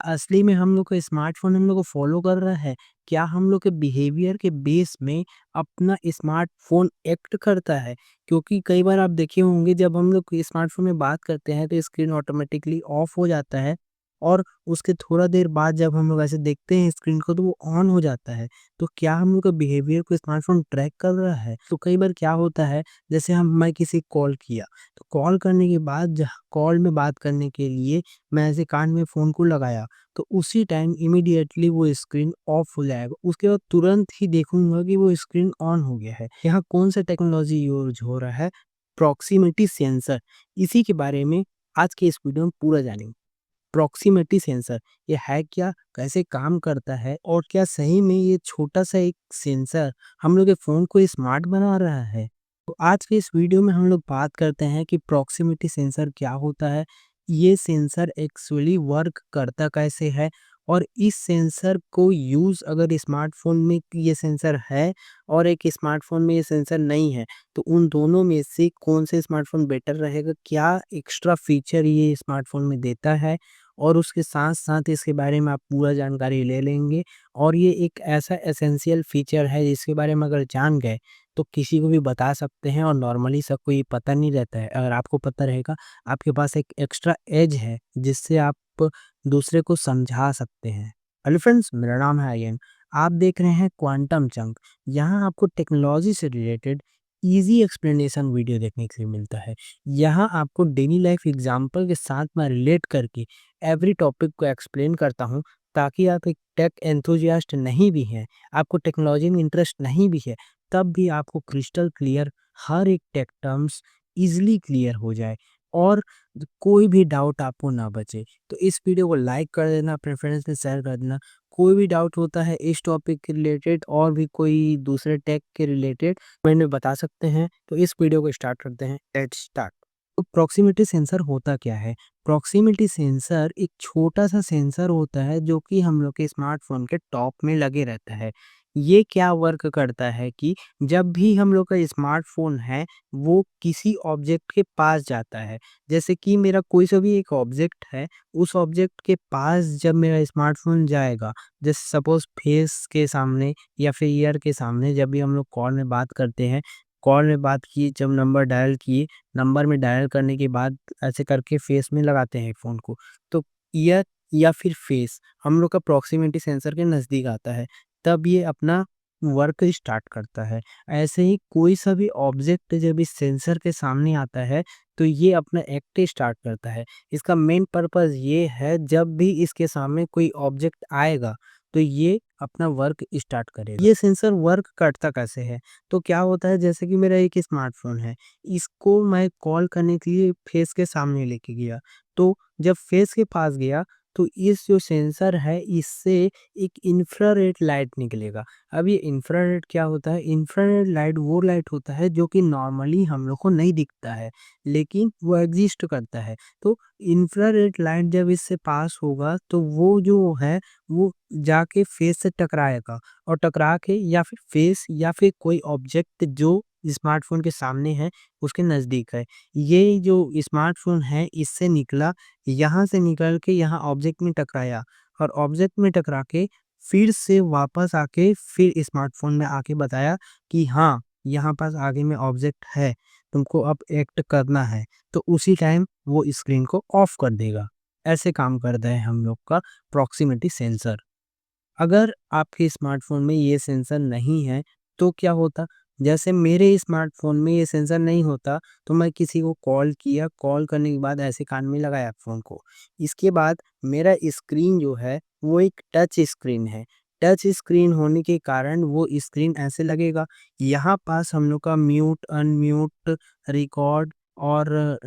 असली में हम लोग का स्मार्टफ़ोन हम लोग को फ़ॉलो कर रहा है? क्या हम लोग के बिहेवियर के बेस में अपना स्मार्टफ़ोन एक्ट करता है? क्योंकि कई बार आप देखे होंगे जब हम लोग स्मार्टफ़ोन में बात करते हैं तो स्क्रीन ऑटोमेटिकली ऑफ हो जाता है और उसके थोड़ा देर बाद जब हम लोग ऐसे देखते हैं स्क्रीन को तो वो ऑन हो जाता है। तो क्या हम लोग का बिहेवियर को स्मार्टफ़ोन ट्रैक कर रहा है? तो कई बार क्या होता है जैसे मैं किसी को कॉल किया, तो कॉल करने के बाद कॉल में बात करने के लिए मैं ऐसे कान में फ़ोन को लगाया तो उसी टाइम इमीडिएटली वो स्क्रीन ऑफ हो जाएगा। उसके बाद तुरंत ही देखूँगा कि वो स्क्रीन ऑन हो गया है। यहाँ कौन-सा टेक्नोलॉज़ी यूज़ हो रहा है? Proximity sensor. इसी के बारे में आज के इस वीडियो में पूरा जानेंगे। प्रॉक्सिमिटी सेंसर ये है क्या? कैसे काम करता है? और क्या सही में ये छोटा-सा एक सेंसर हम लोग के फ़ोन को स्मार्ट बना रहा है? तो आज के इस वीडियो में हम लोग बात करते हैं कि प्रॉक्सिमिटी सेंसर क्या होता है? ये सेंसर एक्चुअली वर्क करता कैसे है? और इस सेंसर को यूज़ अगर स्मार्टफ़ोन में ये सेंसर है और एक स्मार्टफ़ोन में ये सेंसर नहीं है, तो उन दोनों में से कौन से स्मार्टफ़ोन बेटर रहेगा? क्या एक्स्ट्रा फीचर ये स्मार्टफ़ोन में देता है? और उसके साथ-साथ इसके बारे में आप पूरा जानकारी ले लेंगे और ये एक ऐसा एसेंशियल फीचर है जिसके बारे में अगर जान गए, तो किसी को भी बता सकते हैं और नॉर्मली सबको ये पता नहीं रहता है। अगर आपको पता रहेगा, आपके पास एक एक्स्ट्रा एज है जिससे आप दूसरे को समझा सकते हैं। हेलो फ्रेंड्स, मेरा नाम है आर्यन। आप देख रहे हैं क्वांटम चंक। यहाँ आपको टेक्नोलॉजी से रिलेटेड ईज़ी एक्सप्लेनेशन वीडियो देखने के लिए मिलता है। यहाँ आपको डेली लाइफ एग्ज़ाम्पल के साथ मैं रिलेट करके एवरी टॉपिक को एक्सप्लेन करता हूँ, ताकि आप एक टेक एंथुसियास्ट नहीं भी हैं, आपको टेक्नोलॉजी में इंटरेस्ट नहीं भी है, तब भी आपको क्रिस्टल क्लियर हर एक टेक टर्म्स ईज़िली क्लियर हो जाए और कोई भी डाउट आपको ना बचे। तो इस वीडियो को लाइक कर देना, अपने फ्रेंड्स में शेयर कर देना। कोई भी डाउट होता है इस टॉपिक के रिलेटेड और भी कोई दूसरे टेक के रिलेटेड कमेंट में बता सकते हैं। तो इस वीडियो को स्टार्ट करते हैं। Let's start. तो प्रॉक्सिमिटी सेंसर होता क्या है? प्रॉक्सिमिटी सेंसर एक छोटा-सा सेंसर होता है जो कि हम लोग के स्मार्टफ़ोन के टॉप में लगे रहता है। ये क्या वर्क करता है कि जब भी हम लोग का स्मार्टफ़ोन है, वो किसी ऑब्जेक्ट के पास जाता है। जैसे कि मेरा कोई सा भी एक ऑब्जेक्ट है, उस ऑब्जेक्ट के पास जब मेरा स्मार्टफ़ोन जाएगा, जैसे सपोज़ फेस के सामने या फिर ईयर के सामने जब भी हम लोग कॉल में बात करते हैं, कॉल में बात किए जब नंबर डायल किए, नंबर में डायल करने के बाद ऐसे करके फेस में लगाते हैं फ़ोन को, तो ईयर या फिर फेस हम लोग का प्रॉक्सिमिटी सेंसर के नज़दीक आता है, तब ये अपना वर्क स्टार्ट करता है। ऐसे ही कोई सा भी ऑब्जेक्ट जब इस सेंसर के सामने आता है, तो ये अपना एक्ट स्टार्ट करता है। इसका मेन पर्पज़ ये है जब भी इसके सामने कोई ऑब्जेक्ट आएगा, तो ये अपना वर्क स्टार्ट करेगा। ये सेंसर वर्क करता कैसे है? तो क्या होता है जैसे कि मेरा एक स्मार्टफ़ोन है, इसको मैं कॉल करने के लिए फेस के सामने लेके गया, तो जब फेस के पास गया, तो इस जो सेंसर है इससे एक इंफ्रारेड लाइट निकलेगा। अब ये इंफ्रारेड क्या होता है? इंफ्रारेड लाइट वो लाइट होता है जो कि नॉर्मली हम लोग को नहीं दिखता है, लेकिन वो एग्ज़िस्ट करता है। तो इंफ्रारेड लाइट जब इससे पास होगा तो वो जो है वो जाके फेस से टकराएगा और टकरा के या फिर फेस या फिर कोई ऑब्जेक्ट जो स्मार्टफ़ोन के सामने है उसके नज़दीक है। ये जो स्मार्टफ़ोन है इससे निकला, यहाँ से निकल के यहाँ ऑब्जेक्ट में टकराया और ऑब्जेक्ट में टकरा के फिर से वापस आके फिर स्मार्टफ़ोन में आके बताया कि हाँ, यहाँ पास आगे में ऑब्जेक्ट है, तुमको अब एक्ट करना है। तो उसी टाइम वो स्क्रीन को ऑफ कर देगा। ऐसे काम करता है हम लोग का प्रॉक्सिमिटी सेंसर। अगर आपके स्मार्टफ़ोन में ये सेंसर नहीं है, तो क्या होता? जैसे मेरे स्मार्टफ़ोन में ये सेंसर नहीं होता, तो मैं किसी को कॉल किया, कॉल करने के बाद ऐसे कान में लगाया फ़ोन को। इसके बाद मेरा स्क्रीन जो है, वो एक टच स्क्रीन है। टच स्क्रीन होने के कारण वो स्क्रीन ऐसे लगेगा, यहाँ पास हम लोग का म्यूट, अनम्यूट, रिकॉर्ड और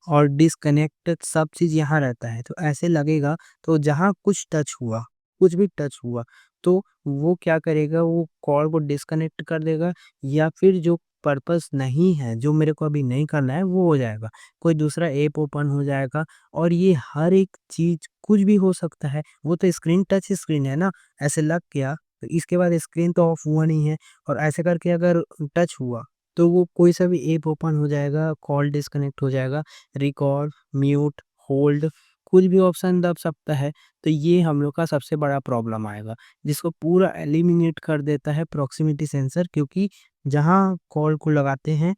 और डिस्कनेक्ट सब चीज़ यहाँ रहता है। तो ऐसे लगेगा, तो जहाँ कुछ टच हुआ, कुछ भी टच हुआ, तो वो क्या करेगा, वो कॉल को डिस्कनेक्ट कर देगा या फिर जो पर्पस नहीं है, जो मेरे को अभी नहीं करना है, वो हो जाएगा। कोई दूसरा ऐप ओपन हो जाएगा और ये हर एक चीज़ कुछ भी हो सकता है। वो तो स्क्रीन टच स्क्रीन है ना, ऐसे लग गया, तो इसके बाद स्क्रीन तो ऑफ हुआ नहीं है और ऐसे करके अगर टच हुआ, तो वो कोई सा भी ऐप ओपन हो जाएगा, कॉल डिस्कनेक्ट हो जाएगा, रिकॉर्ड, म्यूट, होल्ड कुछ भी ऑप्शन दब सकता है, तो ये हम लोग का सबसे बड़ा प्रॉब्लम आएगा, जिसको पूरा एलिमिनेट कर देता है प्रॉक्सिमिटी सेंसर, क्योंकि जहाँ कॉल को लगाते हैं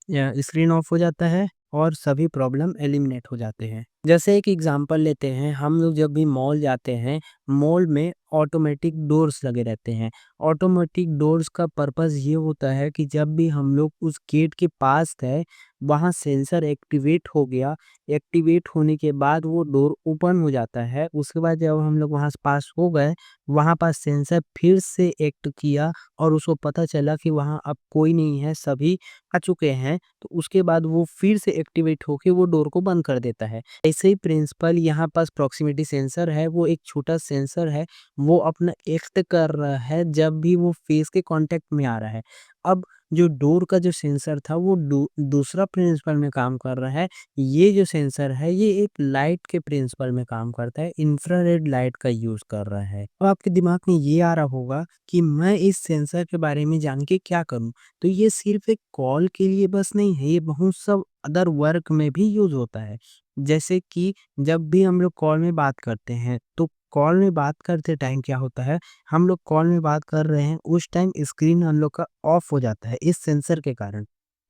या स्क्रीन ऑफ हो जाता है और सभी प्रॉब्लम एलिमिनेट हो जाते हैं। जैसे एक एग्जांपल लेते हैं, हम लोग जब भी मॉल जाते हैं, मॉल में ऑटोमेटिक डोर्स लगे रहते हैं। ऑटोमेटिक डोर्स का पर्पस ये होता है कि जब भी हम लोग उस गेट के पास गए, वहाँ सेंसर एक्टिवेट हो गया, एक्टिवेट होने के बाद वो डोर ओपन हो जाता है। उसके बाद जब हम लोग वहाँ से पास हो गए, वहाँ पास सेंसर फिर से एक्ट किया और उसको पता चला कि वहाँ अब कोई नहीं है, सभी आ चुके हैं, तो उसके बाद वो फिर से एक्टिवेट होके वो डोर को बंद कर देता है। ऐसे ही प्रिंसिपल यहाँ पास प्रॉक्सिमिटी सेंसर है, वो एक छोटा सेंसर है, वो अपना एक्ट कर रहा है जब भी वो फेस के कांटेक्ट में आ रहा है। अब जो डोर का जो सेंसर था वो दूसरा प्रिंसिपल में काम कर रहा है। ये जो सेंसर है ये एक लाइट के प्रिंसिपल में काम करता है, इंफ्रारेड लाइट का यूज़ कर रहा है। अब आपके दिमाग में ये आ रहा होगा कि मैं इस सेंसर के बारे में जान के क्या करूँ? तो ये सिर्फ एक कॉल के लिए बस नहीं है, ये बहुत सब अदर वर्क में भी यूज़ होता है। जैसे कि जब भी हम लोग कॉल में बात करते हैं, तो कॉल में बात करते टाइम क्या होता है, हम लोग कॉल में बात कर रहे हैं, उस टाइम स्क्रीन हम लोग का ऑफ हो जाता है इस सेंसर के कारण।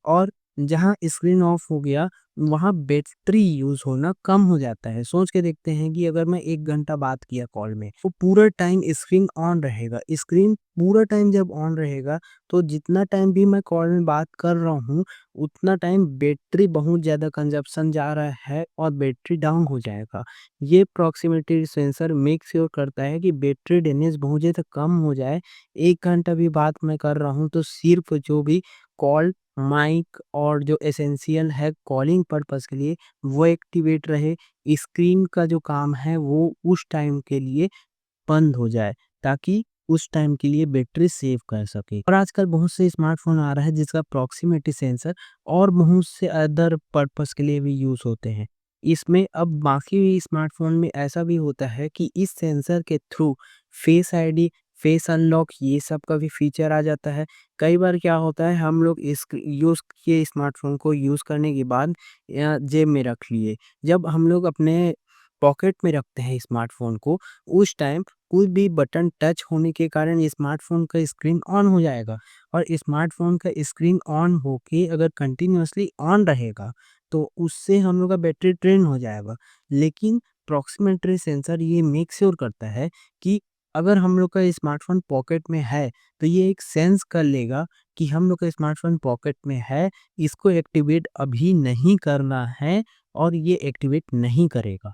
और जहाँ स्क्रीन ऑफ हो गया, वहाँ बैटरी यूज़ होना कम हो जाता है। सोच के देखते हैं कि अगर मैं 1 घंटा बात किया कॉल में, तो पूरा टाइम स्क्रीन ऑन रहेगा। स्क्रीन पूरा टाइम जब ऑन रहेगा, तो जितना टाइम भी मैं कॉल में बात कर रहा हूँ, उतना टाइम बैटरी बहुत ज़्यादा कंज़प्शन जा रहा है और बैटरी डाउन हो जाएगा। ये प्रॉक्सिमिटी सेंसर मेक श्योर करता है कि बैटरी ड्रेनेज बहुत ज़्यादा कम हो जाए। 1 घंटा भी बात मैं कर रहा हूँ, तो सिर्फ़ जो भी कॉल, माइक और जो एसेंशियल है कॉलिंग पर्पस के लिए, वो एक्टिवेट रहे। स्क्रीन का जो काम है वो उस टाइम के लिए बंद हो जाए, ताकि उस टाइम के लिए बैटरी सेव कर सके। और आजकल बहुत से स्मार्टफ़ोन आ रहा है जिसका प्रॉक्सिमिटी सेंसर और बहुत से अदर पर्पस के लिए भी यूज़ होते हैं। इसमें अब बाकी स्मार्टफ़ोन में ऐसा भी होता है कि इस सेंसर के through face ID, face unlock ये सब का भी फीचर आ जाता है। कई बार क्या होता है, हम लोग इस यूज़ किए स्मार्टफ़ोन को यूज़ करने के बाद या जेब में रख लिए। जब हम लोग अपने पॉकेट में रखते हैं स्मार्टफ़ोन को, उस टाइम कोई भी बटन टच होने के कारण स्मार्टफ़ोन का स्क्रीन ऑन हो जाएगा और स्मार्टफ़ोन का स्क्रीन ऑन होके अगर कंटिन्यूअसली ऑन रहेगा, तो उससे हम लोग का बैटरी ड्रेन हो जाएगा। लेकिन प्रॉक्सिमिटी सेंसर ये मेक श्योर करता है कि अगर हम लोग का स्मार्टफ़ोन पॉकेट में है, तो ये एक सेंस कर लेगा कि हम लोग का स्मार्टफ़ोन पॉकेट में है, इसको एक्टिवेट अभी नहीं करना है और ये एक्टिवेट नहीं करेगा।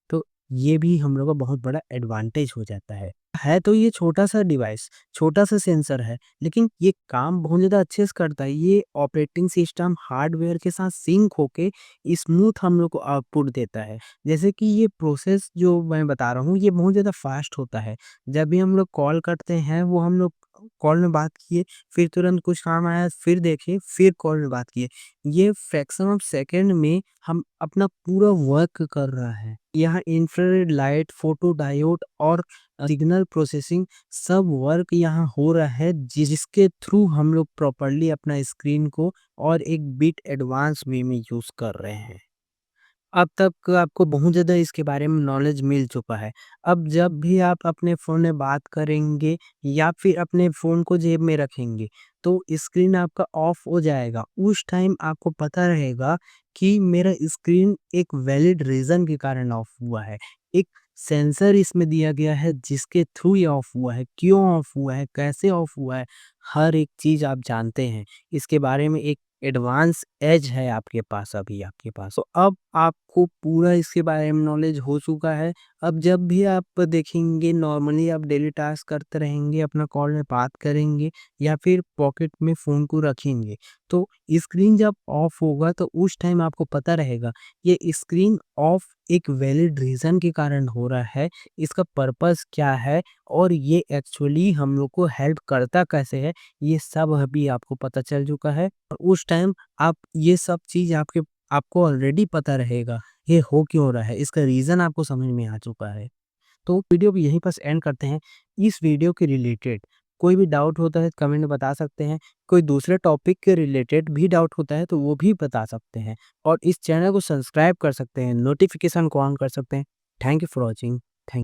तो ये भी हम लोग का बहुत बड़ा एडवांटेज हो जाता है। तो ये छोटा-सा डिवाइस, छोटा-सा सेंसर है, लेकिन ये काम बहुत ज़्यादा अच्छे से करता है। ये ऑपरेटिंग सिस्टम हार्डवेयर के साथ सिंक होके स्मूथ हम लोग को आउटपुट देता है। जैसे कि ये प्रोसेस जो मैं बता रहा हूँ, ये बहुत ज़्यादा फ़ास्ट होता है। जब भी हम लोग कॉल करते हैं, वो हम लोग कॉल में बात किए, फिर तुरंत कुछ काम आया, फिर देखे, फिर कॉल में बात किए। ये फ्रैक्शन ऑफ सेकंड में हम अपना पूरा वर्क कर रहा है। यहाँ इंफ्रारेड लाइट, फोटो डायोड और सिग्नल प्रोसेसिंग सब वर्क यहाँ हो रहा है, जिसके थ्रू हम लोग प्रॉपर्ली अपना स्क्रीन को और एक बिट एडवांस वे में यूज़ कर रहे हैं। अब तक आपको बहुत ज़्यादा इसके बारे में नॉलेज मिल चुका है। अब जब भी आप अपने फ़ोन में बात करेंगे या फिर अपने फ़ोन को जेब में रखेंगे, तो स्क्रीन आपका ऑफ हो जाएगा। उस टाइम आपको पता रहेगा कि मेरा स्क्रीन एक वैलिड रीज़न के कारण ऑफ हुआ है। एक सेंसर इसमें दिया गया है जिसके थ्रू ये ऑफ हुआ है, क्यों ऑफ हुआ है, कैसे ऑफ हुआ है, हर एक चीज़ आप जानते हैं। इसके बारे में एक एडवांस एज है आपके पास, अभी आपके पास। तो अब आपको पूरा इसके बारे में नॉलेज हो चुका है। अब जब भी आप देखेंगे, नॉर्मली आप डेली टास्क करते रहेंगे, अपना कॉल में बात करेंगे या फिर पॉकेट में फ़ोन को रखेंगे, तो स्क्रीन जब ऑफ होगा तो उस टाइम आपको पता रहेगा ये स्क्रीन ऑफ एक वैलिड रीज़न के कारण हो रहा है, इसका पर्पस क्या है और ये एक्चुअली हम लोग को हेल्प करता कैसे है, ये सब अभी आपको पता चल चुका है। और उस टाइम आप ये सब चीज़ आपको ऑलरेडी पता रहेगा, ये हो क्यों रहा है, इसका रीज़न आपको समझ में आ चुका है। तो वीडियो को यहीं पर एंड करते हैं। इस वीडियो के रिलेटेड कोई भी डाउट होता है कमेंट में बता सकते हैं। कोई दूसरे टॉपिक के रिलेटेड भी डाउट होता है तो वो भी बता सकते हैं। और इस चैनल को सब्सक्राइब कर सकते हैं, नोटिफ़िकेशन को ऑन कर सकते हैं। Thank you for watching.